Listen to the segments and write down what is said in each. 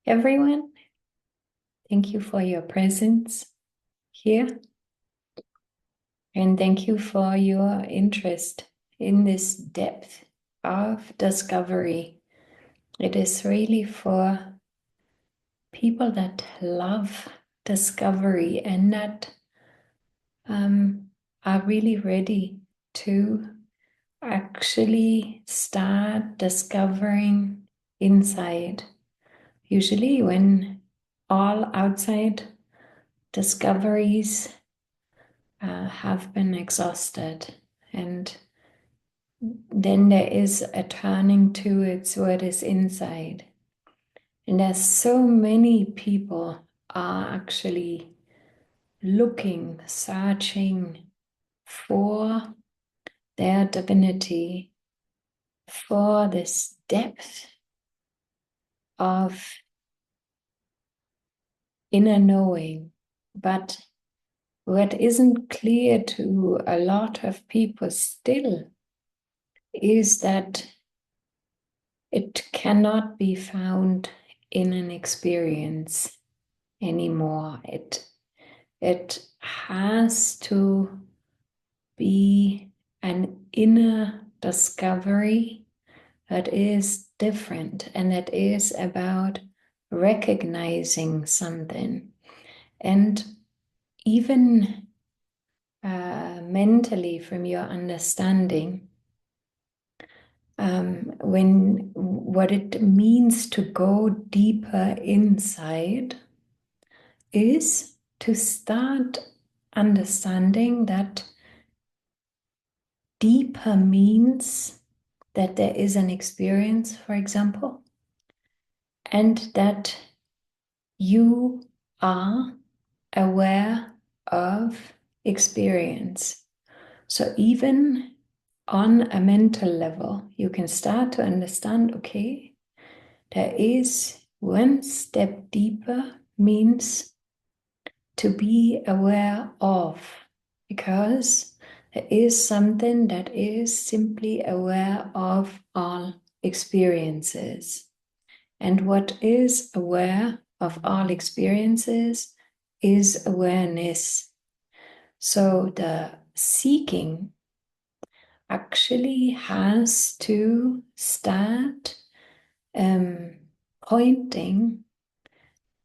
everyone. Thank you for your presence here. And thank you for your interest in this depth of discovery. It is really for people that love discovery and that are really ready to actually start discovering inside. Usually, when all outside discoveries have been exhausted, and then there is a turning towards what is inside. And there's so many people are actually looking, searching for their divinity, for this depth of inner knowing. But what isn't clear to a lot of people still is that it cannot be found in an experience anymore. It has to be an inner discovery that is different and that is about recognizing something. And even mentally, from your understanding, when what it means to go deeper inside is to start understanding that deeper means that there is an experience, for example, and that you are aware of experience. So even on a mental level, you can start to understand, okay, there is one step deeper means to be aware of, because there is something that is simply aware of all experiences. And what is aware of all experiences is awareness. So the seeking actually has to start pointing,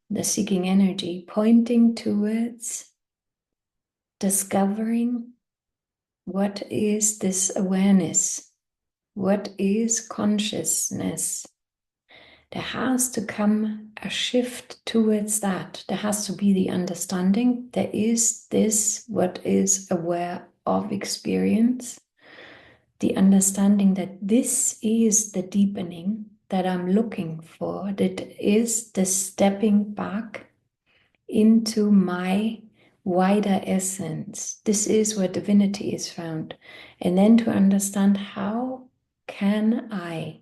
the seeking energy, pointing towards discovering what is this awareness, what is consciousness. There has to come a shift towards that. There has to be the understanding there is this, what is aware of experience. The understanding that this is the deepening that I'm looking for, that is the stepping back into my wider essence. This is where divinity is found. And then to understand, how can I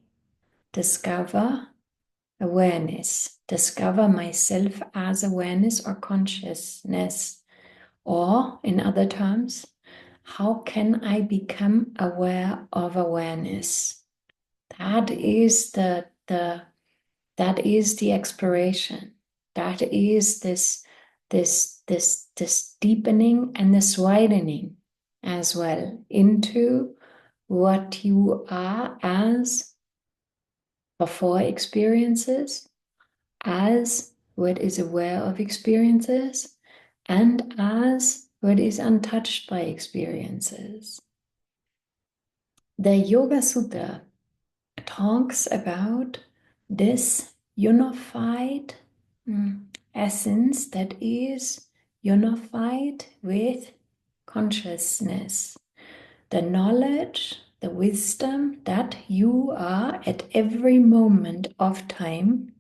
discover awareness, discover myself as awareness or consciousness, or in other terms, how can I become aware of awareness? That is that is the exploration. That is this deepening and this widening as well into what you are as before experiences, as what is aware of experiences, and as what is untouched by experiences. The Yogasutra talks about this unified essence that is unified with consciousness. The knowledge, the wisdom that you are at every moment of time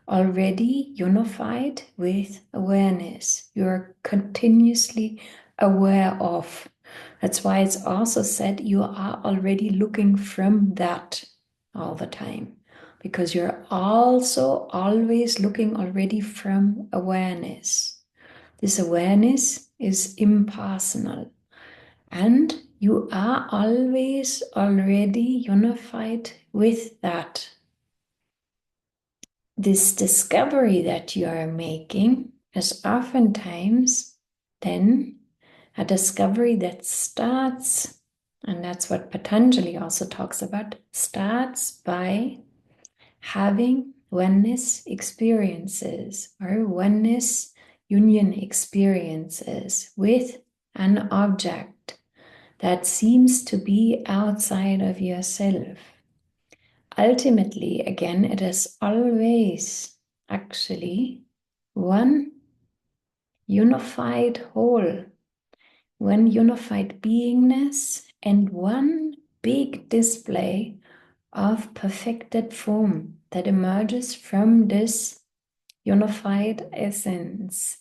already unified with awareness. You're continuously aware of. That's why it's also said you are already looking from that all the time, because you're also always looking already from awareness. This awareness is impersonal, and you are always already unified with that. this discovery that you are making is oftentimes then a discovery that starts, and that's what Patanjali also talks about, starts by having oneness experiences or oneness union experiences with an object that seems to be outside of yourself. Ultimately, again, it is always actually one unified whole, one unified beingness, and one big display of perfected form that emerges from this unified essence.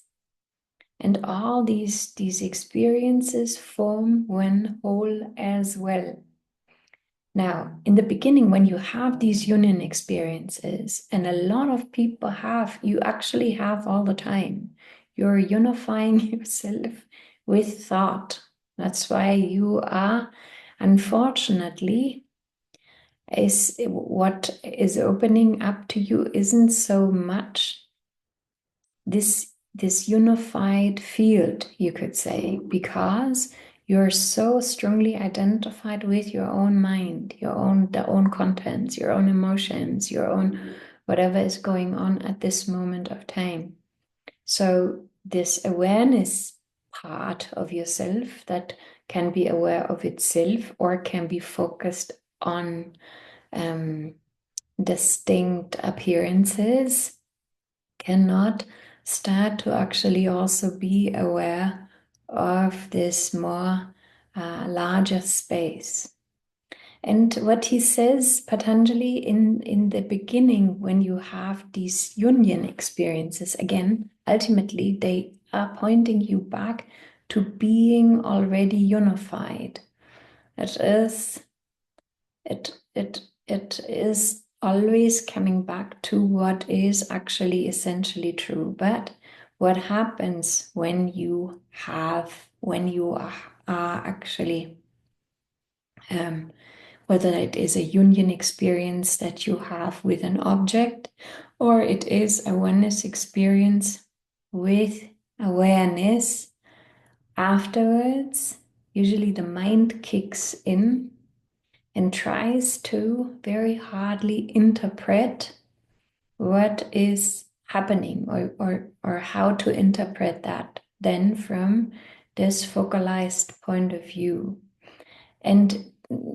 And all these experiences form one whole as well. Now, in the beginning, when you have these union experiences, and a lot of people have, you actually have all the time, you're unifying yourself with thought. That's why you are, unfortunately, is what is opening up to you isn't so much this unified field, you could say, because you're so strongly identified with your own mind, the own contents, your own emotions, your own whatever is going on at this moment of time. So this awareness part of yourself that can be aware of itself or can be focused on distinct appearances cannot start to actually also be aware of this more larger space. And what he says, Patanjali, in the beginning, when you have these union experiences, again, ultimately they are pointing you back to being already unified. It is always coming back to what is actually essentially true. But what happens when you are actually whether it is a union experience that you have with an object, or it is a oneness experience with awareness, afterwards, usually the mind kicks in and tries to very hardly interpret what is happening or how to interpret that then from this focalized point of view. And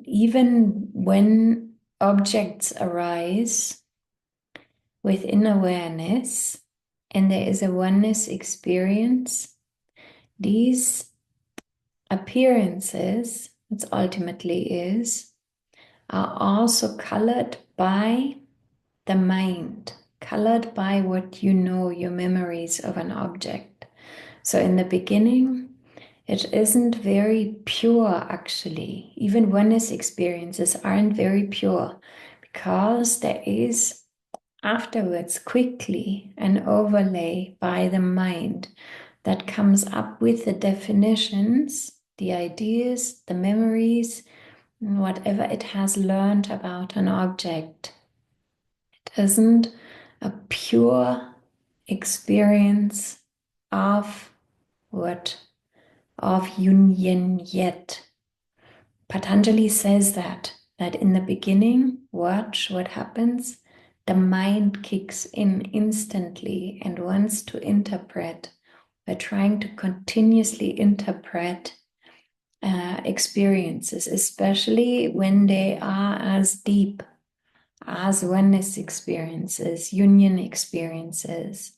even when objects arise within awareness and there is a oneness experience, these appearances, which ultimately is, are also colored by the mind, colored by what you know, your memories of an object. So in the beginning, it isn't very pure, actually. Even oneness experiences aren't very pure because there is afterwards quickly an overlay by the mind that comes up with the definitions, the ideas, the memories, whatever it has learned about an object. It isn't a pure experience of union yet. Patanjali says that in the beginning, watch what happens. The mind kicks in instantly and wants to interpret. We're trying to continuously interpret experiences, especially when they are as deep as oneness experiences, union experiences,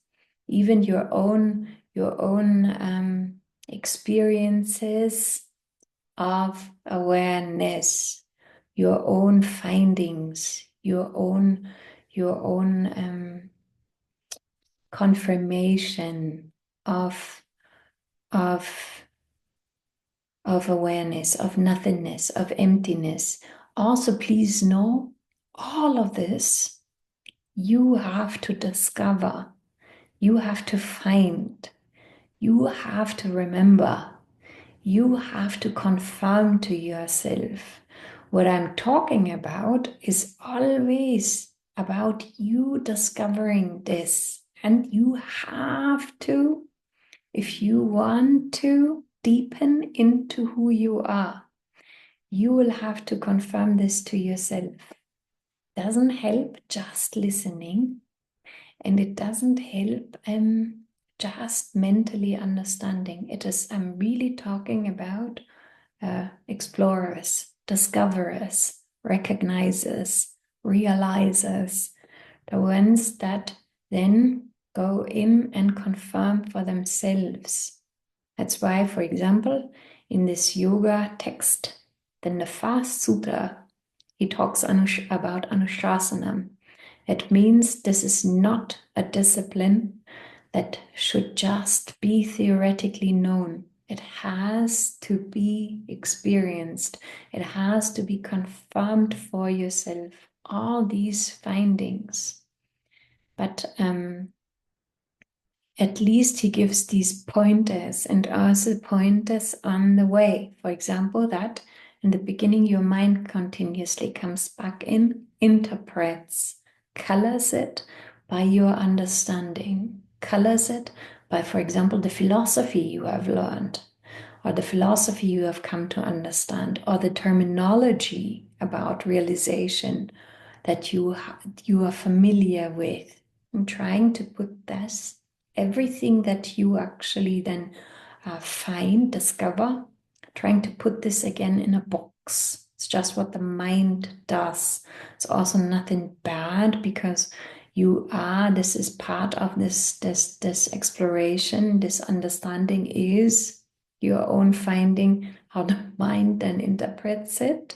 even your own experiences of awareness, your own findings, your own confirmation of awareness, of nothingness, of emptiness. Also, please know all of this you have to discover, you have to find, you have to remember, you have to confirm to yourself. What I'm talking about is always about you discovering this. And you have to, if you want to deepen into who you are, you will have to confirm this to yourself. Doesn't help just listening, and it doesn't help just mentally understanding. It is, I'm really talking about explorers, discoverers, recognizers, realizers, the ones that then go in and confirm for themselves. That's why, for example, in this yoga text, then the Fast Sutra, he talks about Anushasana. It means this is not a discipline that should just be theoretically known. It has to be experienced. It has to be confirmed for yourself. All these findings. But at least he gives these pointers and also pointers on the way. For example, that in the beginning, your mind continuously comes back in, interprets, colors it by your understanding, colors it by, for example, the philosophy you have learned, or the philosophy you have come to understand, or the terminology about realization that you are familiar with. I'm trying to put this, everything that you actually then find, discover, trying to put this again in a box. It's just what the mind does. It's also nothing bad, because you are, this is part of this exploration. This understanding is your own finding how the mind then interprets it.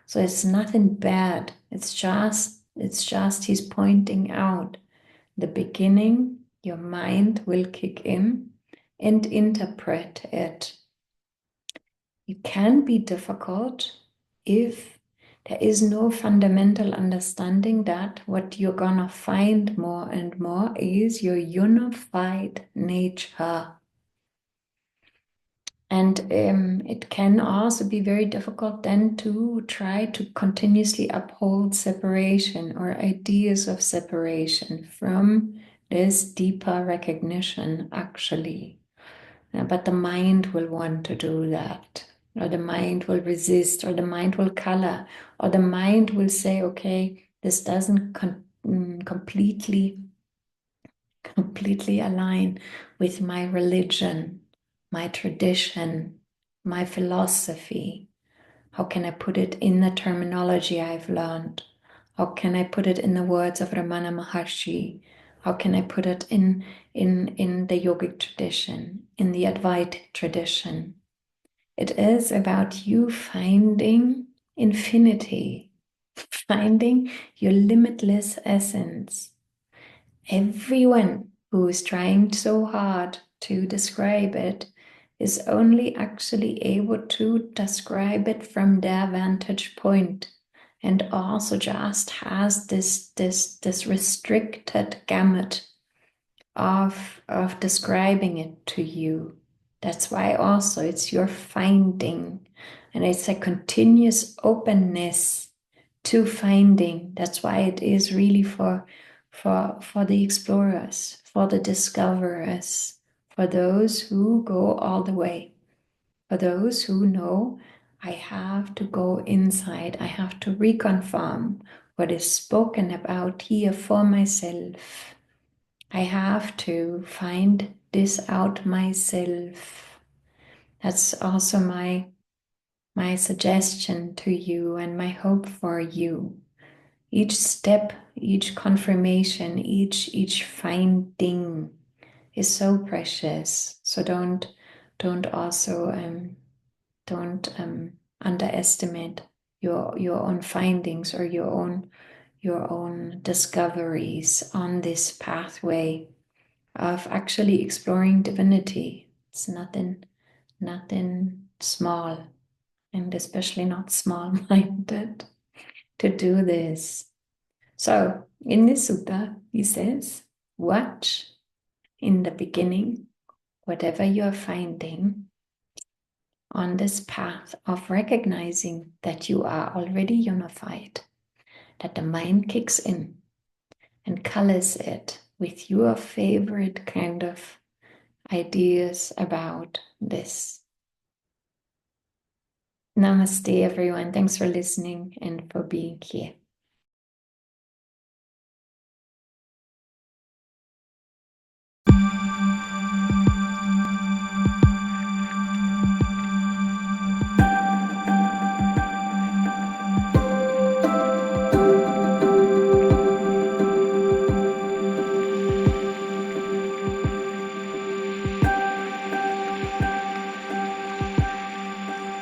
So it's nothing bad. It's just he's pointing out the beginning, your mind will kick in and interpret it. It can be difficult if there is no fundamental understanding that what you're gonna find more and more is your unified nature. And it can also be very difficult then to try to continuously uphold separation or ideas of separation from this deeper recognition, actually. But the mind will want to do that, or the mind will resist, or the mind will color, or the mind will say, okay, this doesn't completely align with my religion, my tradition, my philosophy. How can I put it in the terminology I've learned? How can I put it in the words of Ramana Maharshi? How can I put it in the yogic tradition, in the Advaita tradition? It is about you finding infinity, finding your limitless essence. Everyone who is trying so hard to describe it is only actually able to describe it from their vantage point, and also just has this restricted gamut of describing it to you. That's why also it's your finding, and it's a continuous openness to finding. That's why it is really for the explorers, for the discoverers, for those who go all the way, for those who know, I have to go inside, I have to reconfirm what is spoken about here for myself. I have to find this out myself. That's also my suggestion to you and my hope for you. Each step, each confirmation, each finding is so precious. So don't underestimate your own findings or your own discoveries on this pathway of actually exploring divinity. It's nothing small, and especially not small-minded to do this. So in this sutta, he says, watch in the beginning, whatever you're finding on this path of recognizing that you are already unified, that the mind kicks in, and colors it with your favorite kind of ideas about this. Namaste, everyone. Thanks for listening and for being here.